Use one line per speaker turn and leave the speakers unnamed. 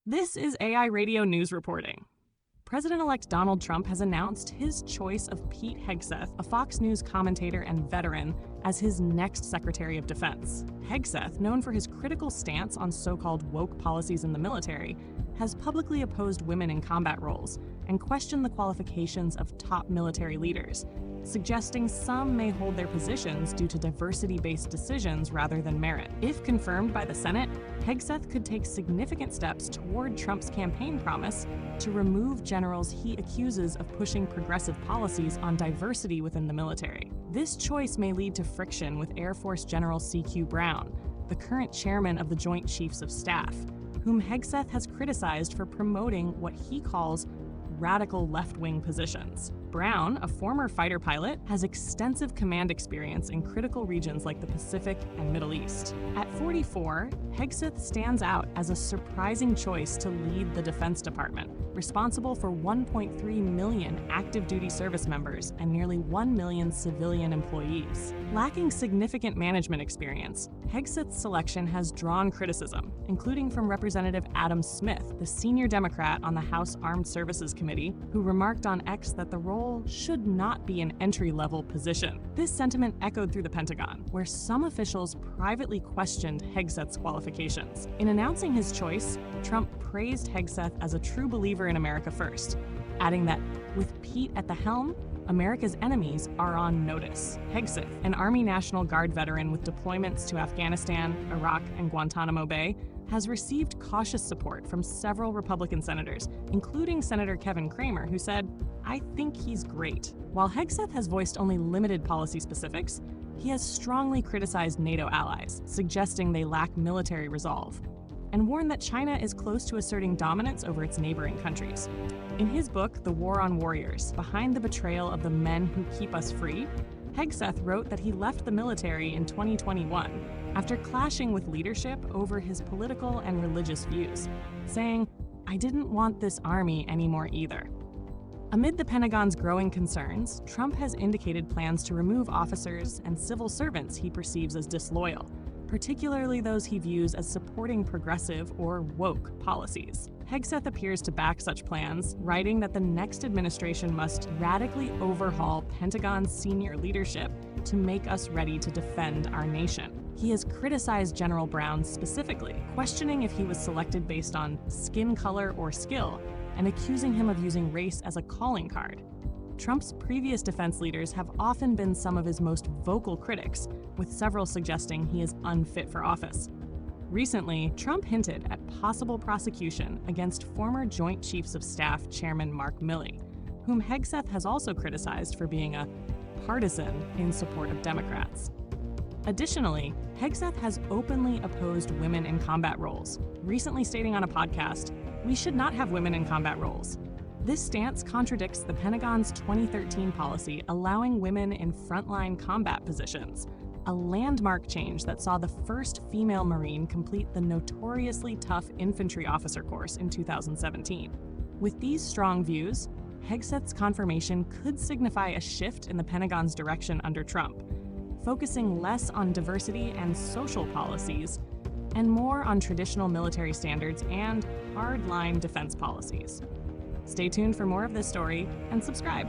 This is AI Radio News Reporting. President-elect Donald Trump has announced his choice of Pete Hegseth, a Fox News commentator and veteran, as his next Secretary of Defense. Hegseth, known for his critical stance on so-called woke policies in the military, has publicly opposed women in combat roles and questioned the qualifications of top military leaders, suggesting some may hold their positions due to diversity-based decisions rather than merit. If confirmed by the Senate, Hegseth could take significant steps toward Trump's campaign promise to remove generals he accuses of pushing progressive policies on diversity within the military. This choice may lead to friction with Air Force General C.Q. Brown, the current chairman of the Joint Chiefs of Staff, whom Hegseth has criticized for promoting what he calls radical left-wing positions. Brown, a former fighter pilot, has extensive command experience in critical regions like the Pacific and Middle East. At 44, Hegseth stands out as a surprising choice to lead the Defense Department, responsible for 1.3 million active duty service members and nearly 1 million civilian employees. Lacking significant management experience, Hegseth's selection has drawn criticism, including from Representative Adam Smith, the senior Democrat on the House Armed Services Committee, who remarked on X that the role should not be an entry-level position. This sentiment echoed through the Pentagon, where some officials privately questioned Hegseth's qualifications. In announcing his choice, Trump praised Hegseth as a true believer in America first, adding that, with Pete at the helm, America's enemies are on notice. Hegseth, an Army National Guard veteran with deployments to Afghanistan, Iraq, and Guantanamo Bay, has received cautious support from several Republican senators, including Senator Kevin Cramer, who said, "I think he's great." While Hegseth has voiced only limited policy specifics, he has strongly criticized NATO allies, suggesting they lack military resolve, and warned that China is close to asserting dominance over its neighboring countries. In his book, The War on Warriors: Behind the Betrayal of the Men Who Keep Us Free, Hegseth wrote that he left the military in 2021 after clashing with leadership over his political and religious views, saying, "I didn't want this army anymore either." Amid the Pentagon's growing concerns, Trump has indicated plans to remove officers and civil servants he perceives as disloyal, particularly those he views as supporting progressive or woke policies. Hegseth appears to back such plans, writing that the next administration must radically overhaul Pentagon's senior leadership to make us ready to defend our nation. He has criticized General Brown specifically, questioning if he was selected based on skin color or skill, and accusing him of using race as a calling card. Trump's previous defense leaders have often been some of his most vocal critics, with several suggesting he is unfit for office. Recently, Trump hinted at possible prosecution against former Joint Chiefs of Staff Chairman Mark Milley, whom Hegseth has also criticized for being a partisan in support of Democrats. Additionally, Hegseth has openly opposed women in combat roles, recently stating on a podcast, "We should not have women in combat roles." This stance contradicts the Pentagon's 2013 policy allowing women in frontline combat positions, a landmark change that saw the first female Marine complete the notoriously tough infantry officer course in 2017. With these strong views, Hegseth's confirmation could signify a shift in the Pentagon's direction under Trump, focusing less on diversity and social policies and more on traditional military standards and hard-line defense policies. Stay tuned for more of this story and subscribe.